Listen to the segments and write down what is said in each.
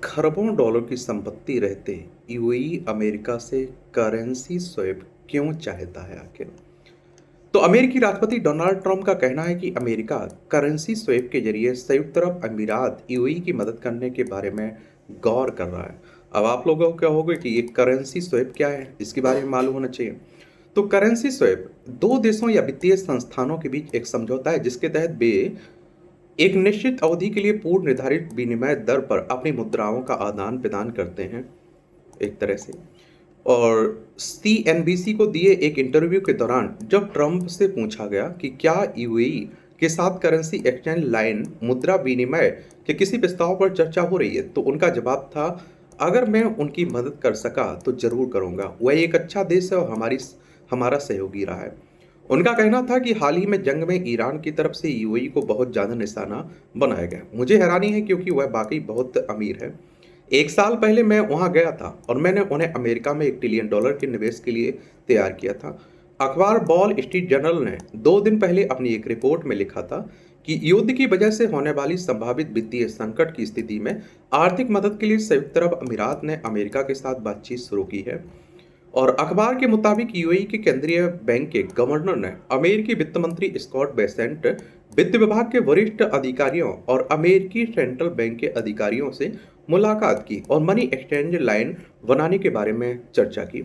खरबों डॉलर की संपत्ति रहते यूएई अमेरिका से करेंसी स्वैप क्यों चाहता है आखिर? तो अमेरिकी राष्ट्रपति डोनाल्ड ट्रंप का कहना है कि अमेरिका करेंसी स्वैप के जरिए संयुक्त अरब अमीरात यूएई की मदद करने के बारे में गौर कर रहा है। अब आप लोगों को क्या होगा कि ये करेंसी स्वैप क्या है, इसके बारे में मालूम होना चाहिए। तो करेंसी स्वैप दो देशों या वित्तीय संस्थानों के बीच एक समझौता है जिसके तहत वे एक निश्चित अवधि के लिए पूर्व निर्धारित विनिमय दर पर अपनी मुद्राओं का आदान प्रदान करते हैं, एक तरह से। और सीएनबीसी को दिए एक इंटरव्यू के दौरान जब ट्रंप से पूछा गया कि क्या यूएई के साथ करेंसी एक्सचेंज लाइन मुद्रा विनिमय के किसी प्रस्ताव पर चर्चा हो रही है, तो उनका जवाब था, अगर मैं उनकी मदद कर सका तो जरूर करूंगा। वह एक अच्छा देश है और हमारा सहयोगी रहा है। उनका कहना था कि हाल ही में जंग में ईरान की तरफ से यूएई को बहुत ज़्यादा निशाना बनाया गया। मुझे हैरानी है क्योंकि वह वाकई बहुत अमीर है। एक साल पहले मैं वहां गया था और मैंने उन्हें अमेरिका में $1 ट्रिलियन के निवेश के लिए तैयार किया था। अखबार वॉल स्ट्रीट जर्नल ने 2 दिन पहले अपनी एक रिपोर्ट में लिखा था कि युद्ध की वजह से होने वाली संभावित वित्तीय संकट की स्थिति में आर्थिक मदद के लिए संयुक्त अरब अमीरात ने अमेरिका के साथ बातचीत शुरू की है। और अखबार के मुताबिक यूएई के केंद्रीय बैंक के गवर्नर ने अमेरिकी वित्त मंत्री स्कॉट बेसेंट, वित्त विभाग के वरिष्ठ अधिकारियों और अमेरिकी सेंट्रल बैंक के अधिकारियों से मुलाकात की और मनी एक्सचेंज लाइन बनाने के बारे में चर्चा की।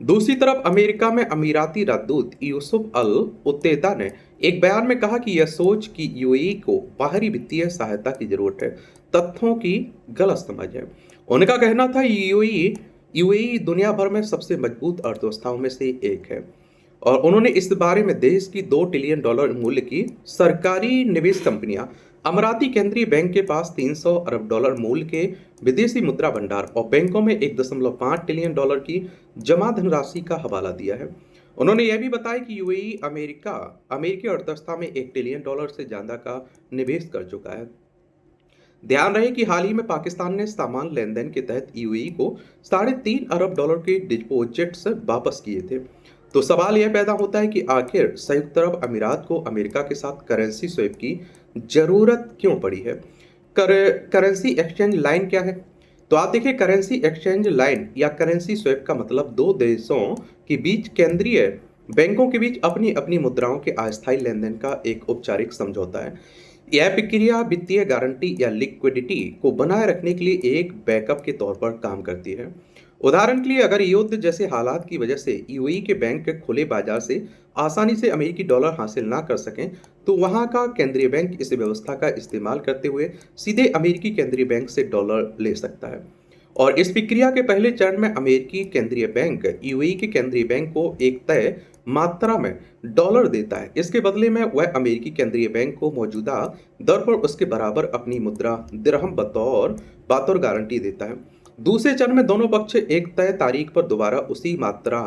दूसरी तरफ अमेरिका में अमीराती राजदूत यूसुफ अल उत्तेदा ने एक बयान में कहा कि यह सोच कि यूएई को बाहरी वित्तीय सहायता की जरूरत है, तथ्यों की गलत समझ है। उनका कहना था यूएई दुनिया भर में सबसे मजबूत अर्थव्यवस्थाओं में से एक है और उन्होंने इस बारे में देश की $2 ट्रिलियन मूल्य की सरकारी निवेश कंपनियां, अमीराती केंद्रीय बैंक के पास $300 अरब मूल्य के विदेशी मुद्रा भंडार और बैंकों में $1.5 ट्रिलियन की जमा धनराशि का हवाला दिया है। उन्होंने यह भी बताया कि यूएई अमेरिकी अर्थव्यवस्था में $1 ट्रिलियन से ज्यादा का निवेश कर चुका है। ध्यान रहे कि हाल ही में पाकिस्तान ने सामान लेन देन के तहत यूएई को $3.5 अरब के डिपॉजिट्स वापस किए थे। तो सवाल यह पैदा होता है कि आखिर संयुक्त अरब अमीरात को अमेरिका के साथ करेंसी स्वैप की जरूरत क्यों पड़ी है? करेंसी एक्सचेंज लाइन क्या है? तो आप देखिए, करेंसी एक्सचेंज लाइन या करेंसी स्वैप का मतलब दो देशों के बीच केंद्रीय बैंकों के बीच अपनी अपनी मुद्राओं के अस्थायी लेन देन का एक औपचारिक समझौता है। यह प्रक्रिया वित्तीय गारंटी या लिक्विडिटी को बनाए रखने के लिए एक बैकअप के तौर पर काम करती है। उदाहरण के लिए, अगर युद्ध जैसे हालात की वजह से यूएई के बैंक खुले बाजार से आसानी से अमेरिकी डॉलर हासिल ना कर सकें, तो वहां का केंद्रीय बैंक इस व्यवस्था का इस्तेमाल करते हुए सीधे अमेरिकी केंद्रीय बैंक से डॉलर ले सकता है। और इस प्रक्रिया के पहले चरण में अमेरिकी केंद्रीय बैंक यूएई के केंद्रीय बैंक को एक तय मात्रा में डॉलर देता है। इसके बदले में वह अमेरिकी केंद्रीय बैंक को मौजूदा दर पर उसके बराबर अपनी मुद्रा दिरहम बतौर गारंटी देता है। दूसरे चरण में दोनों पक्ष एक तय तारीख पर दोबारा उसी मात्रा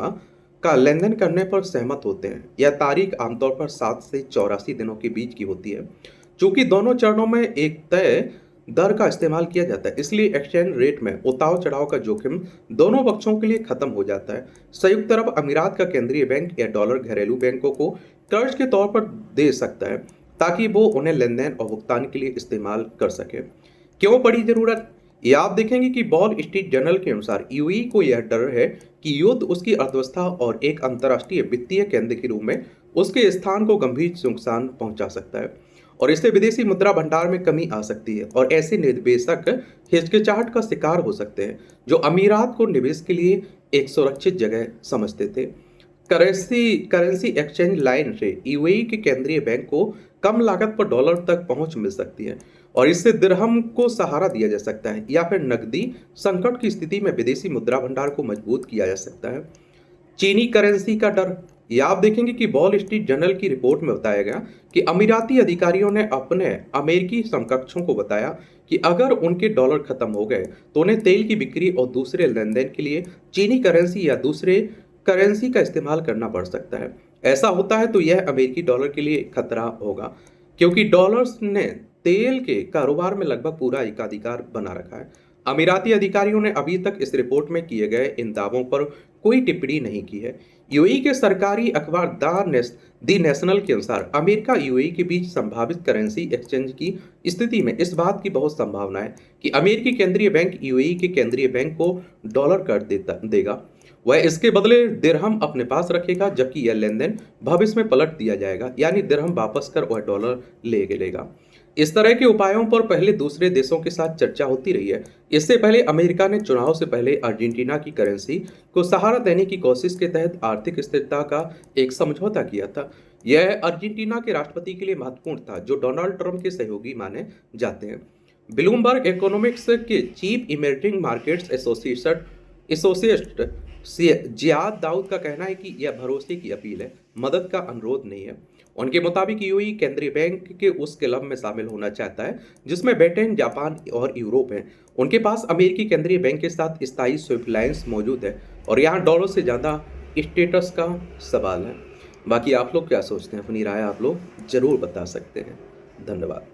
का लेन देन करने पर सहमत होते हैं। यह तारीख आमतौर पर 7 से 84 दिनों के बीच की होती है। चूंकि दोनों चरणों में एक तय दर का इस्तेमाल किया जाता है, इसलिए एक्सचेंज रेट में उतार चढ़ाव का जोखिम दोनों पक्षों के लिए खत्म हो जाता है। संयुक्त अरब अमीरात का केंद्रीय बैंक या डॉलर घरेलू बैंकों को कर्ज के तौर पर दे सकता है ताकि वो उन्हें लेन देन और भुगतान के लिए इस्तेमाल कर सके। क्यों पड़ी जरूरत? ये आप देखेंगे कि वॉल स्ट्रीट जर्नल के अनुसार यूएई को यह डर है कि युद्ध उसकी अर्थव्यवस्था और एक अंतर्राष्ट्रीय वित्तीय केंद्र के रूप में उसके स्थान को गंभीर नुकसान पहुंचा सकता है और इससे विदेशी मुद्रा भंडार में कमी आ सकती है और ऐसे निवेशक हिचकिचाहट का शिकार हो सकते हैं जो अमीरात को निवेश के लिए एक सुरक्षित जगह समझते थे। करेंसी एक्सचेंज लाइन से यूएई के केंद्रीय बैंक को कम लागत पर डॉलर तक पहुंच मिल सकती है और इससे दिरहम को सहारा दिया जा सकता है या फिर नकदी संकट की स्थिति में विदेशी मुद्रा भंडार को मजबूत किया जा सकता है। चीनी करेंसी का डर, यह आप देखेंगे कि वॉल स्ट्रीट जर्नल की रिपोर्ट में बताया गया कि अमीराती अधिकारियों ने अपने अमेरिकी समकक्षों को बताया कि अगर उनके डॉलर खत्म हो गए तो उन्हें तेल की बिक्री और दूसरे लेन देन के लिए चीनी करेंसी या दूसरे करेंसी का इस्तेमाल करना पड़ सकता है। ऐसा होता है तो यह अमेरिकी डॉलर के लिए खतरा होगा क्योंकि डॉलर्स ने तेल के कारोबार में लगभग पूरा एकाधिकार बना रखा है। अमीराती अधिकारियों ने अभी तक इस रिपोर्ट में किए गए इन दावों पर कोई टिप्पणी नहीं की है। यूएई के सरकारी अखबार दी नेशनल के अनुसार अमेरिका यूएई के बीच संभावित करेंसी एक्सचेंज की स्थिति में इस बात की बहुत संभावना है कि अमेरिकी केंद्रीय बैंक यूएई के केंद्रीय बैंक को डॉलर कर देगा। वह इसके बदले दिरहम अपने पास रखेगा, जबकि यह लेन देन भविष्य में पलट दिया जाएगा, यानी दिरहम वापस कर वह डॉलर ले लेगा। इस तरह के उपायों पर पहले दूसरे देशों के साथ चर्चा होती रही है। इससे पहले अमेरिका ने चुनाव से पहले अर्जेंटीना की करेंसी को सहारा देने की कोशिश के तहत आर्थिक स्थिरता का एक समझौता किया था। यह अर्जेंटीना के राष्ट्रपति के लिए महत्वपूर्ण था, जो डोनाल्ड ट्रंप के सहयोगी माने जाते हैं। ब्लूमबर्ग इकोनॉमिक्स के chief emerging markets associate Ziad Daoud का कहना है कि यह भरोसे की अपील है, मदद का अनुरोध नहीं है। उनके मुताबिक यूएई केंद्रीय बैंक के उस क्लब में शामिल होना चाहता है जिसमें ब्रिटेन, जापान और यूरोप है। उनके पास अमेरिकी केंद्रीय बैंक के साथ स्थायी स्विफ्ट लाइन्स मौजूद है और यहाँ डॉलर से ज़्यादा स्टेटस का सवाल है। बाकी आप लोग क्या सोचते हैं? अपनी राय आप लोग जरूर बता सकते हैं। धन्यवाद।